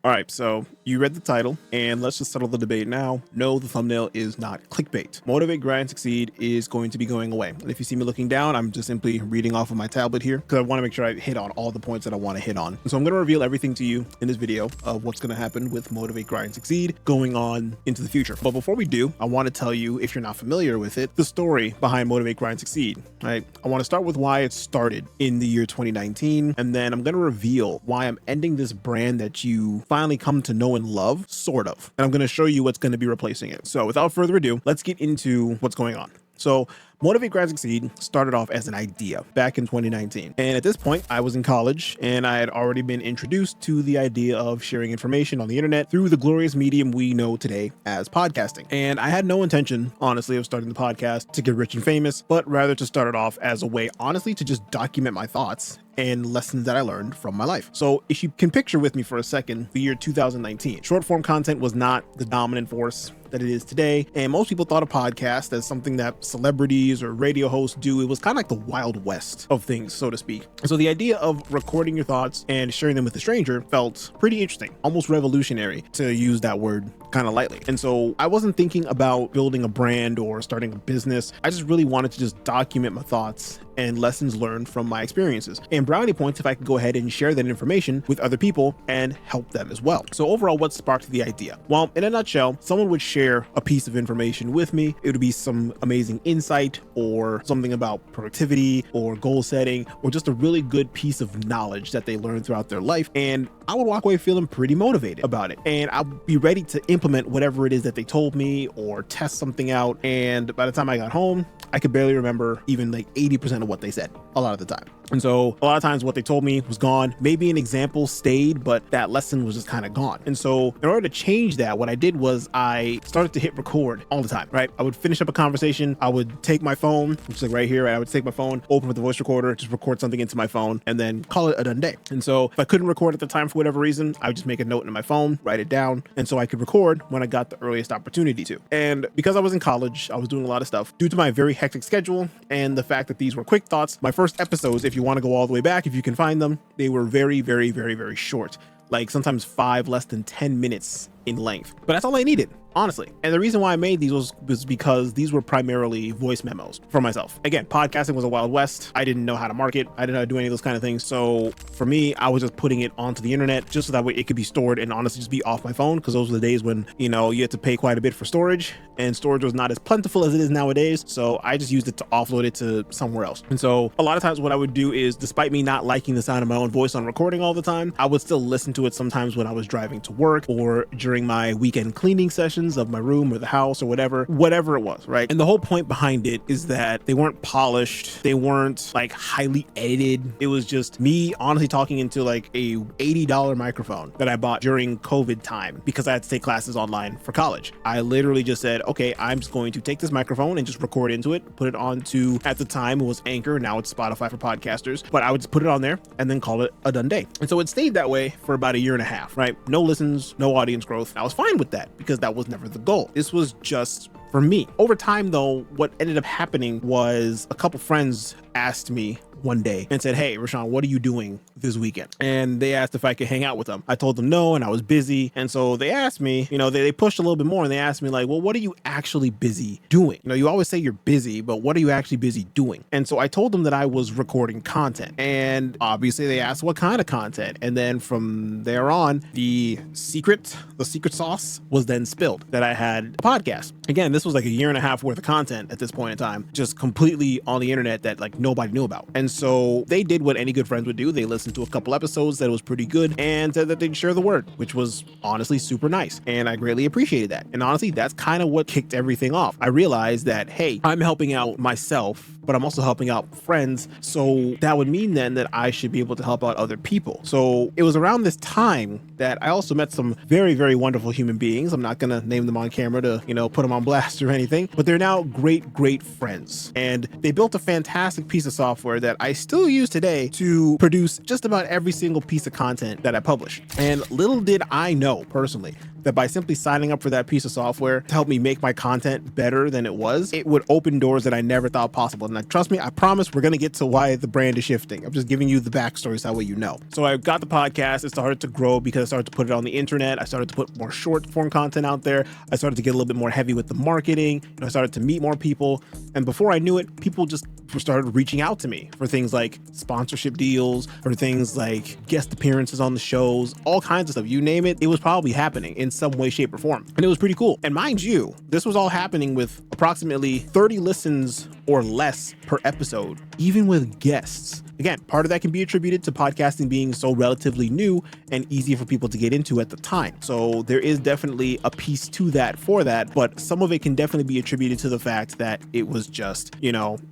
All right, so you read the title, and let's just settle the debate now. No, the thumbnail is not clickbait. Motivate, Grind, Succeed is going to be going away. And if you see me looking down, I'm just simply reading off of my tablet here because I want to make sure I hit on all the points that I want to hit on. And so I'm going to reveal everything to you in this video of what's going to happen with Motivate, Grind, Succeed going on into the future. But before we do, I want to tell you, if you're not familiar with it, the story behind Motivate, Grind, Succeed. Right? I want to start with why it started in the year 2019, and then I'm going to reveal why I'm ending this brand that you finally come to know and love, sort of. And I'm going to show you what's going to be replacing it. So without further ado, let's get into what's going on. So Motivate, Grind, Succeed started off as an idea back in 2019. And at this point, I was in college and I had already been introduced to the idea of sharing information on the internet through the glorious medium we know today as podcasting. And I had no intention, honestly, of starting the podcast to get rich and famous, but rather to start it off as a way, honestly, to just document my thoughts and lessons that I learned from my life. So if you can picture with me for a second, the year 2019, short form content was not the dominant force that it is today. And most people thought a podcast as something that celebrities or radio hosts do. It was kind of like the Wild West of things, so to speak. So the idea of recording your thoughts and sharing them with a stranger felt pretty interesting, almost revolutionary, to use that word kind of lightly. And so I wasn't thinking about building a brand or starting a business. I just really wanted to just document my thoughts and lessons learned from my experiences, and brownie points if I could go ahead and share that information with other people and help them as well. So overall, what sparked the idea? Well, in a nutshell, someone would share a piece of information with me. It would be some amazing insight or something about productivity or goal setting or just a really good piece of knowledge that they learned throughout their life. And I would walk away feeling pretty motivated about it. And I'll be ready to implement whatever it is that they told me or test something out. And by the time I got home, I could barely remember even like 80% of what they said a lot of the time. And so a lot of times what they told me was gone. Maybe an example stayed, but that lesson was just kind of gone. And so in order to change that, what I did was I started to hit record all the time, right? I would finish up a conversation. I would take my phone, which is like right here. I would take my phone, open with the voice recorder, just record something into my phone and then call it a done day. And so if I couldn't record at the time for whatever reason, I would just make a note in my phone, write it down. And so I could record when I got the earliest opportunity to. And because I was in college, I was doing a lot of stuff due to my very hectic schedule and the fact that these were quick thoughts. My first episodes, if you want to go all the way back, if you can find them, they were very, very, very, very short. Like sometimes less than 10 minutes in length. But that's all I needed, honestly. And the reason why I made these was because these were primarily voice memos for myself. Again, podcasting was a Wild West. I didn't know how to market. I didn't know how to do any of those kind of things. So for me, I was just putting it onto the internet just so that way it could be stored and honestly just be off my phone, because those were the days when, you had to pay quite a bit for storage and storage was not as plentiful as it is nowadays. So I just used it to offload it to somewhere else. And so a lot of times what I would do is, despite me not liking the sound of my own voice on recording all the time, I would still listen to it sometimes when I was driving to work or during my weekend cleaning sessions of my room or the house or whatever it was, right? And the whole point behind it is that they weren't polished. They weren't like highly edited. It was just me honestly talking into like a $80 microphone that I bought during COVID time because I had to take classes online for college. I literally just said, okay, I'm just going to take this microphone and just record into it, put it onto, at the time it was Anchor, now it's Spotify for podcasters, but I would just put it on there and then call it a done day. And so it stayed that way for about a year and a half, right? No listens, no audience growth. I was fine with that because that was never the goal. This was just for me. Over time though, what ended up happening was a couple friends asked me one day and said, hey, Rasean, what are you doing this weekend? And they asked if I could hang out with them. I told them no, and I was busy. And so they asked me, they pushed a little bit more and they asked me like, well, what are you actually busy doing? You always say you're busy, but what are you actually busy doing? And so I told them that I was recording content. And obviously they asked what kind of content. And then from there on, the secret sauce was then spilled that I had a podcast. Again, this was like a year and a half worth of content at this point in time, just completely on the internet that like nobody knew about. And so they did what any good friends would do. They listened to a couple episodes that was pretty good and said that they'd share the word, which was honestly super nice. And I greatly appreciated that. And honestly, that's kind of what kicked everything off. I realized that, hey, I'm helping out myself, but I'm also helping out friends. So that would mean then that I should be able to help out other people. So it was around this time that I also met some very, very wonderful human beings. I'm not going to name them on camera to, put them on blast or anything, but they're now great, great friends. And they built a fantastic piece of software that I still use today to produce just about every single piece of content that I publish. And little did I know personally that by simply signing up for that piece of software to help me make my content better than it was, it would open doors that I never thought possible. And trust me, I promise we're going to get to why the brand is shifting. I'm just giving you the backstory so that way you know. So I got the podcast. It started to grow because I started to put it on the internet. I started to put more short form content out there. I started to get a little bit more heavy with the marketing. I started to meet more people. And before I knew it, people just started reaching out to me for things like sponsorship deals, or things like guest appearances on the shows, all kinds of stuff. You name it, it was probably happening in some way, shape, or form. And it was pretty cool. And mind you, this was all happening with approximately 30 listens or less per episode, even with guests. Again, part of that can be attributed to podcasting being so relatively new and easy for people to get into at the time. So there is definitely a piece to that for that, but some of it can definitely be attributed to the fact that it was just,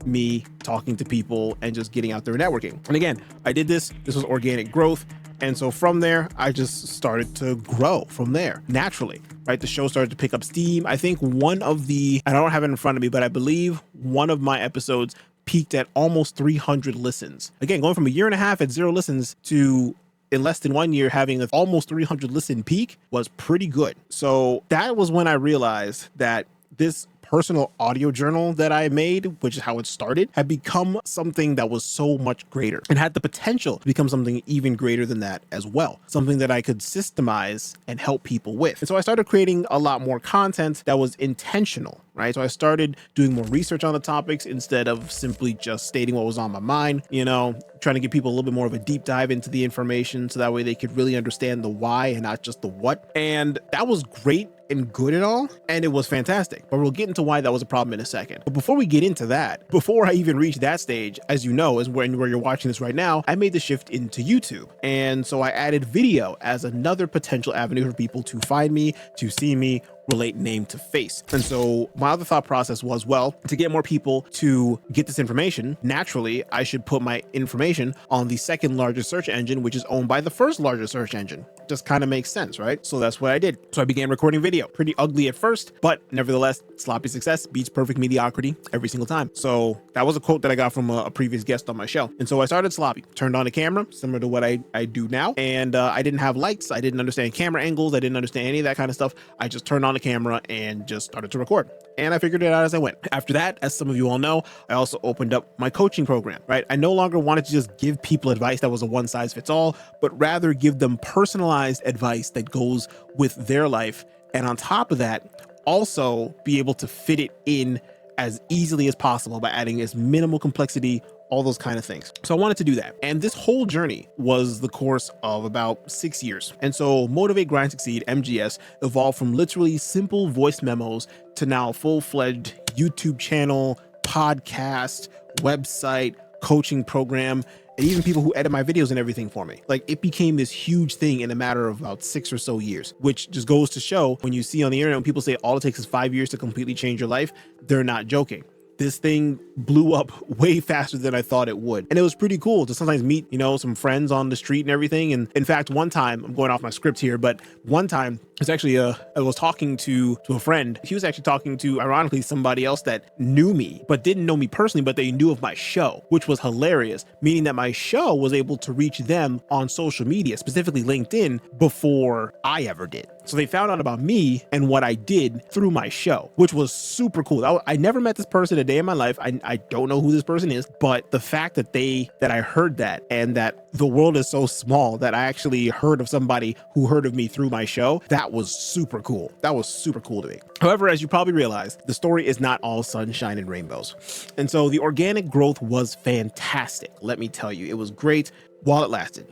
me talking to people and just getting out there and networking. And again, I did this was organic growth. And so from there, I just started to grow from there naturally, right? The show started to pick up steam. I think I don't have it in front of me, but I believe one of my episodes peaked at almost 300 listens. Again, going from a year and a half at 0 listens to in less than 1 year having an almost 300 listen peak was pretty good. So that was when I realized that this personal audio journal that I made, which is how it started, had become something that was so much greater and had the potential to become something even greater than that as well. Something that I could systemize and help people with. And so I started creating a lot more content that was intentional, right? So I started doing more research on the topics instead of simply just stating what was on my mind, trying to give people a little bit more of a deep dive into the information so that way they could really understand the why and not just the what. And that was great and good and all, and it was fantastic. But we'll get into why that was a problem in a second. But before we get into that, before I even reached that stage, as you know, is where you're watching this right now, I made the shift into YouTube. And so I added video as another potential avenue for people to find me, to see me, relate name to face. And so my other thought process was, well, to get more people to get this information, naturally, I should put my information on the second largest search engine, which is owned by the first largest search engine. Just kind of makes sense, right? So that's what I did. So I began recording video. Pretty ugly at first, but nevertheless, sloppy success beats perfect mediocrity every single time. So that was a quote that I got from a previous guest on my show. And so I started sloppy, turned on a camera, similar to what I do now. And I didn't have lights. I didn't understand camera angles. I didn't understand any of that kind of stuff. I just turned on the camera and just started to record. And I figured it out as I went. After that, as some of you all know, I also opened up my coaching program, right? I no longer wanted to just give people advice that was a one size fits all, but rather give them personalized advice that goes with their life. And on top of that, also be able to fit it in as easily as possible by adding as minimal complexity, all those kind of things. So I wanted to do that. And this whole journey was the course of about 6 years. And so Motivate, Grind, Succeed, MGS, evolved from literally simple voice memos to now full-fledged YouTube channel, podcast, website, coaching program, and even people who edit my videos and everything for me. Like, it became this huge thing in a matter of about 6 or so years, which just goes to show when you see on the internet, when people say all it takes is 5 years to completely change your life, they're not joking. This thing blew up way faster than I thought it would. And it was pretty cool to sometimes meet, some friends on the street and everything. And in fact, one time, I'm going off my script here, but one time it's actually, I was talking to a friend. He was actually talking to, ironically, somebody else that knew me, but didn't know me personally, but they knew of my show, which was hilarious, meaning that my show was able to reach them on social media, specifically LinkedIn, before I ever did. So they found out about me and what I did through my show, which was super cool. I never met this person a day in my life. I don't know who this person is, but the fact that I heard that, and that the world is so small that I actually heard of somebody who heard of me through my show, that was super cool. That was super cool to me. However, as you probably realize, the story is not all sunshine and rainbows. And so the organic growth was fantastic. Let me tell you, it was great while it lasted.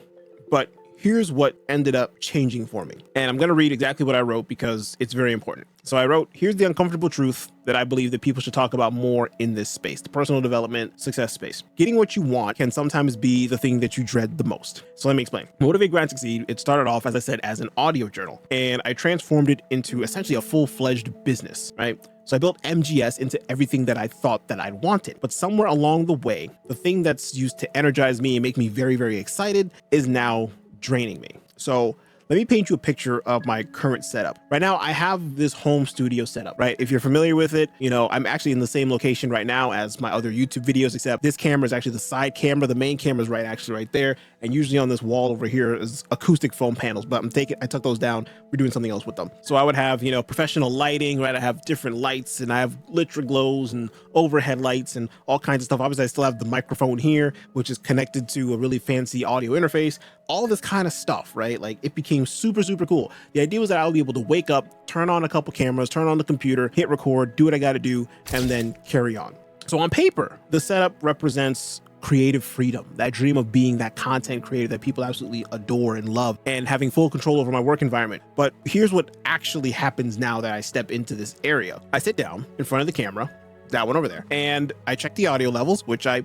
But here's what ended up changing for me. And I'm going to read exactly what I wrote because it's very important. So I wrote, here's the uncomfortable truth that I believe that people should talk about more in this space, the personal development success space. Getting what you want can sometimes be the thing that you dread the most. So let me explain. Motivate, Grind, Succeed, it started off, as I said, as an audio journal, and I transformed it into essentially a full-fledged business, right? So I built MGS into everything that I thought that I'd wanted. But somewhere along the way, the thing that's used to energize me and make me very, very excited is now draining me. So Let me paint you a picture of my current setup. Right now, I have this home studio setup, right? If you're familiar with it, you know, I'm actually in the same location right now as my other YouTube videos, except this camera is actually the side camera. The main camera is right there. And usually on this wall over here is acoustic foam panels, but I took those down. We're doing something else with them. So I would have, you know, professional lighting, right? I have different lights and I have Litra glows and overhead lights and all kinds of stuff. Obviously, I still have the microphone here, which is connected to a really fancy audio interface, all this kind of stuff, right? Like it became super, super cool. The idea was that I'll be able to wake up, turn on a couple cameras, turn on the computer, hit record, do what I got to do, and then carry on. So on paper, the setup represents creative freedom, that dream of being that content creator that people absolutely adore and love, and having full control over my work environment. But here's what actually happens now that I step into this area. I sit down in front of the camera, that one over there, and I check the audio levels, which I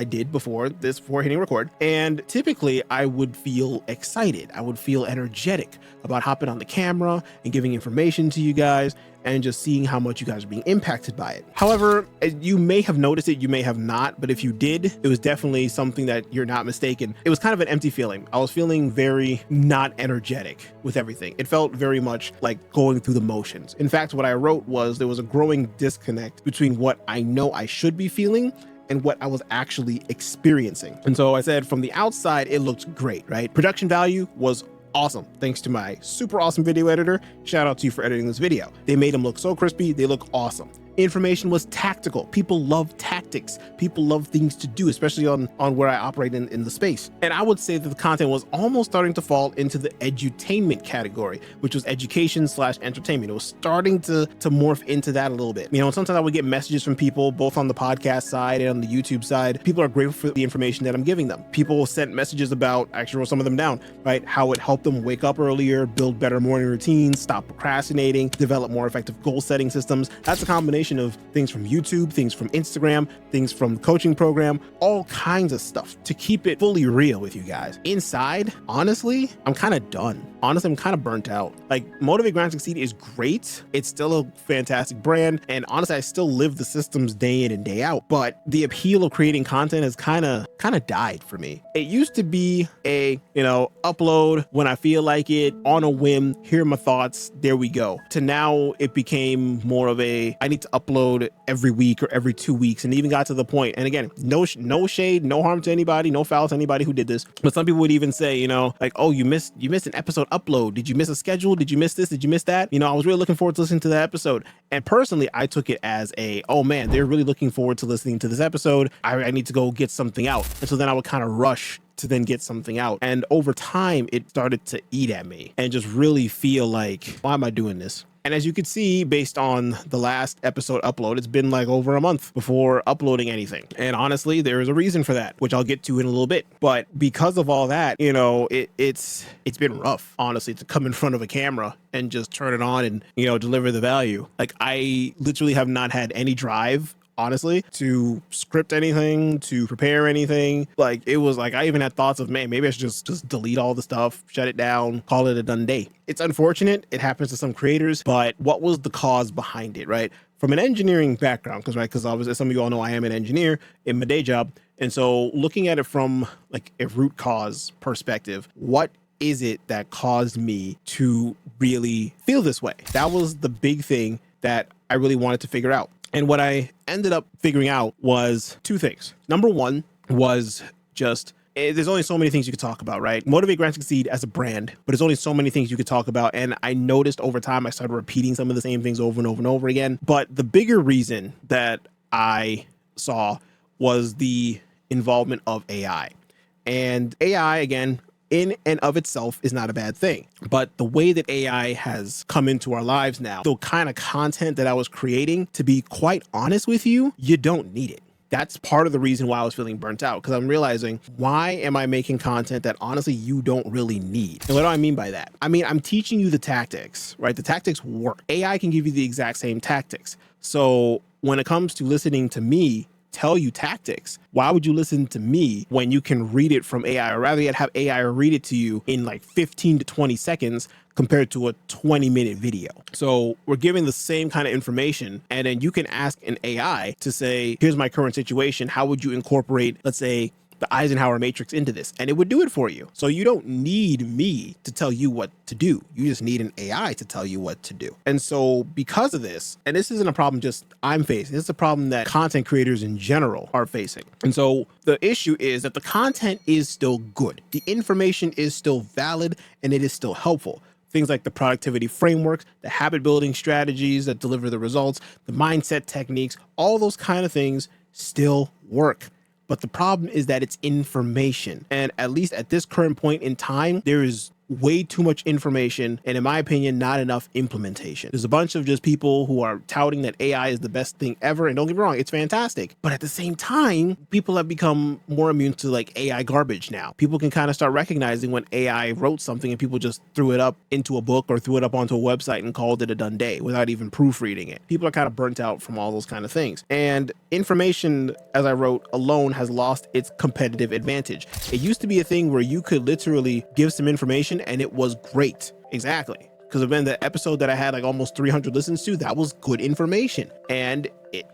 did before hitting record. And typically I would feel excited. I would feel energetic about hopping on the camera and giving information to you guys and just seeing how much you guys are being impacted by it. However, you may have noticed it, you may have not, but if you did, it was definitely something that you're not mistaken. It was kind of an empty feeling. I was feeling very not energetic with everything. It felt very much like going through the motions. In fact, what I wrote was there was a growing disconnect between what I know I should be feeling and what I was actually experiencing. And so I said from the outside, it looked great, right? Production value was awesome. Thanks to my super awesome video editor. Shout out to you for editing this video. They made them look so crispy. They look awesome. Information was tactical. People love tactics. People love things to do, especially on where I operate in the space. And I would say that the content was almost starting to fall into the edutainment category, which was education/entertainment. It was starting to morph into that a little bit. You know, sometimes I would get messages from people, both on the podcast side and on the YouTube side. People are grateful for the information that I'm giving them. People sent messages about, I actually wrote some of them down, right? How it helped them wake up earlier, build better morning routines, stop procrastinating, develop more effective goal setting systems. That's a combination of things from YouTube, things from Instagram, things from the coaching program, all kinds of stuff to keep it fully real with you guys. Inside, honestly, I'm kind of done. Honestly, I'm kind of burnt out. Like, Motivate, Grind, Succeed is great. It's still a fantastic brand. And honestly, I still live the systems day in and day out. But the appeal of creating content has kind of died for me. It used to be a, you know, upload when I feel like it, on a whim, here are my thoughts, there we go. To now, it became more of a, I need to upload every week or every 2 weeks, and even got to the point, and again, no shade, no harm to anybody, no foul to anybody who did this, but some people would even say, you know, like, oh, you missed an episode upload. Did you miss a schedule? Did you miss this? Did you miss that? You know, I was really looking forward to listening to that episode. And personally, I took it as a, oh man, they're really looking forward to listening to this episode. I need to go get something out. And so then I would kind of rush to then get something out. And over time, it started to eat at me and just really feel like, why am I doing this? And as you can see, based on the last episode upload, it's been like over a month before uploading anything. And honestly, there is a reason for that, which I'll get to in a little bit. But because of all that, you know, it's been rough, honestly, to come in front of a camera and just turn it on and, you know, deliver the value. Like, I literally have not had any drive, honestly, to script anything, to prepare anything. Like, it was like, I even had thoughts of, man, maybe I should just delete all the stuff, shut it down, call it a done day. It's unfortunate. It happens to some creators, but what was the cause behind it, right? From an engineering background, because obviously, as some of you all know, I am an engineer in my day job. And so looking at it from like a root cause perspective, what is it that caused me to really feel this way? That was the big thing that I really wanted to figure out. And what I ended up figuring out was two things. Number one was just, there's only so many things you could talk about, right? Motivate, Grind, Succeed as a brand, but there's only so many things you could talk about. And I noticed over time, I started repeating some of the same things over and over and over again. But the bigger reason that I saw was the involvement of AI. And AI, again, in and of itself is not a bad thing. But the way that AI has come into our lives now, the kind of content that I was creating, to be quite honest with you, you don't need it. That's part of the reason why I was feeling burnt out, because I'm realizing, why am I making content that honestly you don't really need? And what do I mean by that? I mean, I'm teaching you the tactics, right? The tactics work. AI can give you the exact same tactics. So when it comes to listening to me tell you tactics, why would you listen to me when you can read it from AI, or rather yet have AI read it to you in like 15 to 20 seconds compared to a 20-minute video? So we're giving the same kind of information, and then you can ask an AI to say, here's my current situation. How would you incorporate, let's say, the Eisenhower matrix into this, and it would do it for you. So you don't need me to tell you what to do. You just need an AI to tell you what to do. And so because of this, and this isn't a problem just I'm facing, it's a problem that content creators in general are facing. And so the issue is that the content is still good. The information is still valid and it is still helpful. Things like the productivity frameworks, the habit building strategies that deliver the results, the mindset techniques, all those kind of things still work. But the problem is that it's information. And at least at this current point in time, there is way too much information and, in my opinion, not enough implementation. There's a bunch of just people who are touting that AI is the best thing ever, and don't get me wrong, it's fantastic. But at the same time, people have become more immune to like AI garbage now. People can kind of start recognizing when AI wrote something and people just threw it up into a book or threw it up onto a website and called it a done day without even proofreading it. People are kind of burnt out from all those kind of things. And information, as I wrote, alone has lost its competitive advantage. It used to be a thing where you could literally give some information and it was great. Exactly. Because then the episode that I had like almost 300 listens to, that was good information. And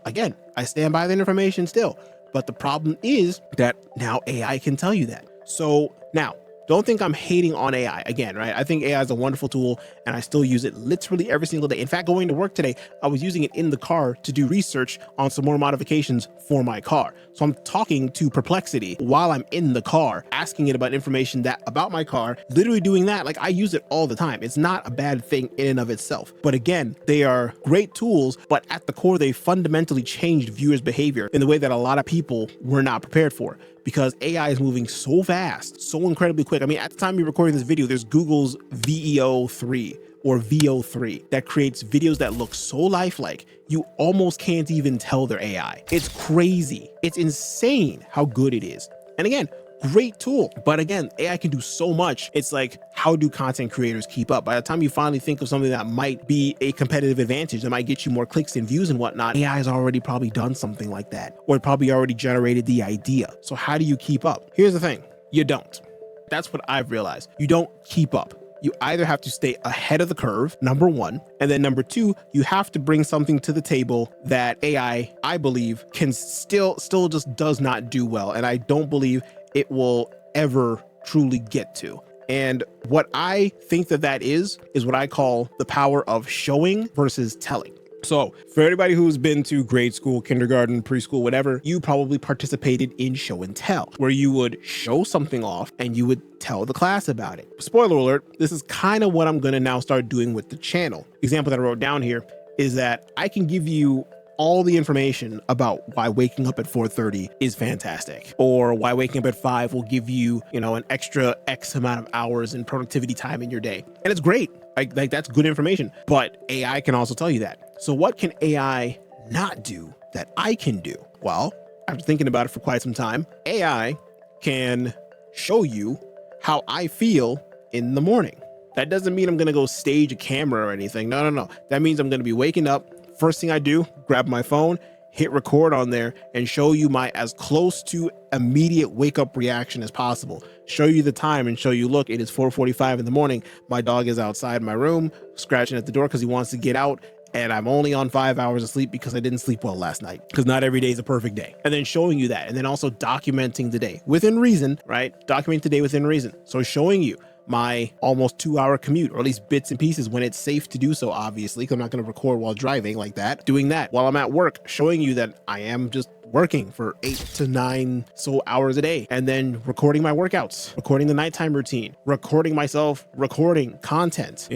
again, I stand by the information still. But the problem is that now AI can tell you that. So now, don't think I'm hating on AI again, right? I think AI is a wonderful tool and I still use it literally every single day. In fact, going to work today, I was using it in the car to do research on some more modifications for my car. So I'm talking to Perplexity while I'm in the car, asking it about information about my car, literally doing that. Like I use it all the time. It's not a bad thing in and of itself. But again, they are great tools, but at the core, they fundamentally changed viewers' behavior in the way that a lot of people were not prepared for. Because AI is moving so fast, so incredibly quick. I mean, at the time you're recording this video, there's Google's VEO3 or VO3 that creates videos that look so lifelike, you almost can't even tell they're AI. It's crazy. It's insane how good it is. And again, great tool. But again, AI can do so much. It's like, how do content creators keep up? By the time you finally think of something that might be a competitive advantage, that might get you more clicks and views and whatnot, AI has already probably done something like that, or it probably already generated the idea. So how do you keep up? Here's the thing, you don't. That's what I've realized. You don't keep up. You either have to stay ahead of the curve, number one, and then number two, you have to bring something to the table that AI, I believe, can still just does not do well. And I don't believe it will ever truly get to. And what I think that is what I call the power of showing versus telling. So for everybody who's been to grade school, kindergarten, preschool, whatever, you probably participated in show and tell, where you would show something off and you would tell the class about it. Spoiler alert, this is kind of what I'm going to now start doing with the channel. Example that I wrote down here is that I can give you all the information about why waking up at 4:30 is fantastic, or why waking up at 5 will give you, an extra X amount of hours in productivity time in your day. And it's great. Like that's good information, but AI can also tell you that. So what can AI not do that I can do? Well, after thinking about it for quite some time, AI can show you how I feel in the morning. That doesn't mean I'm going to go stage a camera or anything. No. That means I'm going to be waking up. First thing I do, grab my phone, hit record on there, and show you my as close to immediate wake up reaction as possible. Show you the time and show you, look, it is 4:45 in the morning. My dog is outside my room, scratching at the door because he wants to get out. And I'm only on 5 hours of sleep because I didn't sleep well last night, because not every day is a perfect day. And then showing you that, and then also documenting the day within reason, right? Document the day within reason. So showing you my almost 2-hour commute, or at least bits and pieces when it's safe to do so, obviously, because I'm not going to record while driving like that. Doing that while I'm at work, showing you that I am just working for 8 to 9 hours a day, and then recording my workouts, recording the nighttime routine, recording myself, recording content,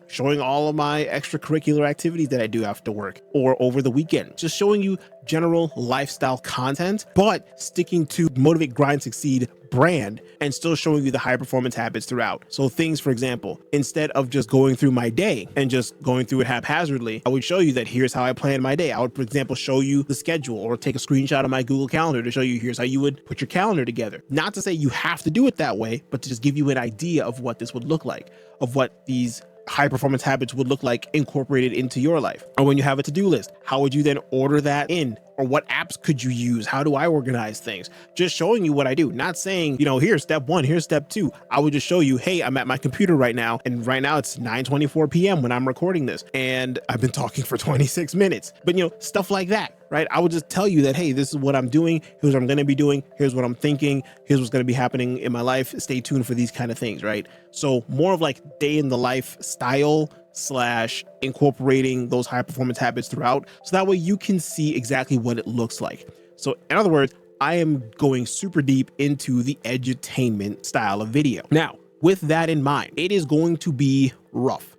showing all of my extracurricular activities that I do after work or over the weekend, just showing you general lifestyle content, but sticking to Motivate, Grind, Succeed brand and still showing you the high performance habits throughout. So things, for example, instead of just going through my day and just going through it haphazardly, I would show you that here's how I plan my day. I would, for example, show you the schedule or take a screenshot of my Google Calendar to show you here's how you would put your calendar together. Not to say you have to do it that way, but to just give you an idea of what this would look like, of what these high performance habits would look like incorporated into your life. Or when you have a to-do list, how would you then order that in Or what apps could you use? How do I organize things? Just showing you what I do, not saying, you know, here's step 1, here's step 2. I would just show you, hey, I'm at my computer right now, and right now it's 9:24 p.m. when I'm recording this, and I've been talking for 26 minutes. But you know, stuff like that, right? I would just tell you that, hey, this is what I'm doing, here's what I'm going to be doing, here's what I'm thinking, here's what's going to be happening in my life. Stay tuned for these kind of things, right? So more of like day in the life style / incorporating those high performance habits throughout, so that way you can see exactly what it looks like. So in other words, I am going super deep into the edutainment style of video. Now, with that in mind, it is going to be rough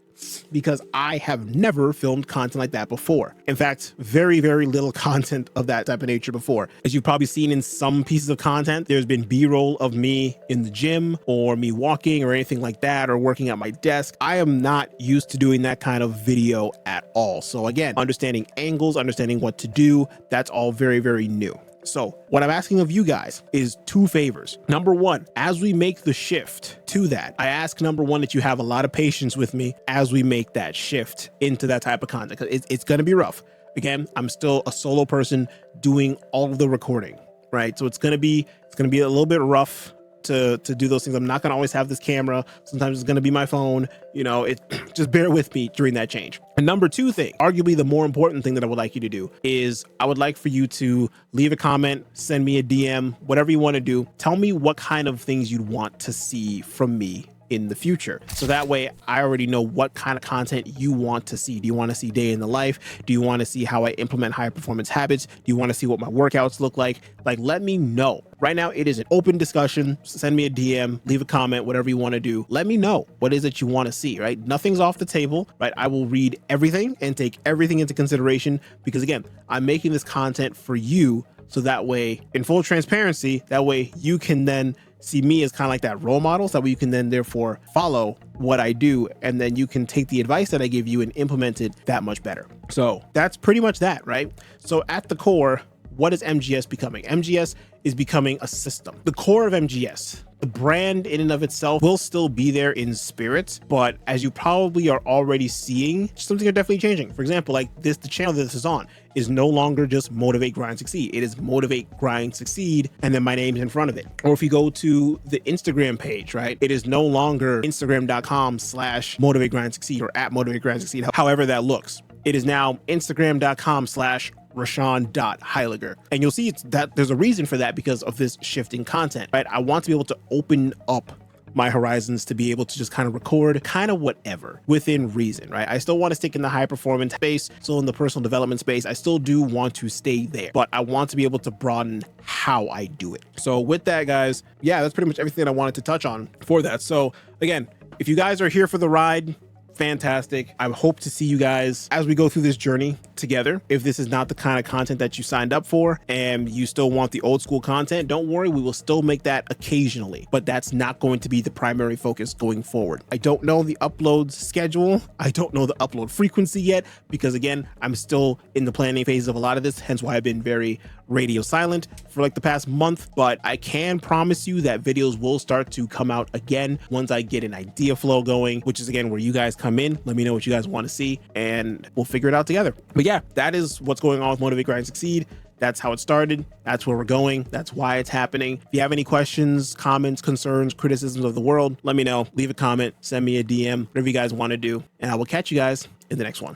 because I have never filmed content like that before. In fact, very, very little content of that type of nature before. As you've probably seen in some pieces of content, there's been B-roll of me in the gym or me walking or anything like that, or working at my desk. I am not used to doing that kind of video at all. So again, understanding angles, understanding what to do, that's all very, very new. So what I'm asking of you guys is 2 favors. Number 1, as we make the shift to that, I ask number 1 that you have a lot of patience with me as we make that shift into that type of content, because it's going to be rough. Again, I'm still a solo person doing all of the recording, right? So it's going to be a little bit rough to do those things. I'm not going to always have this camera. Sometimes it's going to be my phone. You know, just bear with me during that change. And number 2 thing, arguably the more important thing that I would like you to do, is I would like for you to leave a comment, send me a DM, whatever you want to do. Tell me what kind of things you'd want to see from me in the future. So that way I already know what kind of content you want to see. Do you want to see day in the life? Do you want to see how I implement high performance habits? Do you want to see what my workouts look like? Like, let me know. Right now it is an open discussion. Send me a DM, leave a comment, whatever you want to do. Let me know what is it you want to see, right? Nothing's off the table, right? I will read everything and take everything into consideration, because again, I'm making this content for you. So that way, in full transparency, that way you can then see me as kind of like that role model. So that way you can then therefore follow what I do, and then you can take the advice that I give you and implement it that much better. So that's pretty much that, right? So at the core, what is MGS becoming? MGS is becoming a system. The core of MGS, the brand in and of itself, will still be there in spirit, but as you probably are already seeing, some things are definitely changing. For example, like the channel that this is on is no longer just Motivate, Grind, Succeed. It is Motivate, Grind, Succeed, and then my name's in front of it. Or if you go to the Instagram page, right, it is no longer Instagram.com/Motivate, Grind, Succeed, or at Motivate, Grind, Succeed, however that looks. It is now Instagram.com/Rasean.Hyligar. And you'll see that there's a reason for that, because of this shifting content, right? I want to be able to open up my horizons to be able to just kind of record kind of whatever within reason, right? I still want to stick in the high performance space, still in the personal development space. I still do want to stay there, but I want to be able to broaden how I do it. So with that, guys, yeah, that's pretty much everything I wanted to touch on for that. So again, if you guys are here for the ride, fantastic. I hope to see you guys as we go through this journey together. If this is not the kind of content that you signed up for and you still want the old school content, don't worry, we will still make that occasionally, but that's not going to be the primary focus going forward. I don't know the upload schedule. I don't know the upload frequency yet, because again, I'm still in the planning phase of a lot of this, hence why I've been very radio silent for like the past month. But I can promise you that videos will start to come out again once I get an idea flow going, which is again where you guys come in. Let me know what you guys want to see and we'll figure it out together. But yeah, that is what's going on with Motivate, Grind, Succeed. That's how it started. That's where we're going. That's why it's happening. If you have any questions, comments, concerns, criticisms of the world, let me know. Leave a comment, send me a DM, whatever you guys want to do, and I will catch you guys in the next one.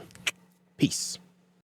Peace.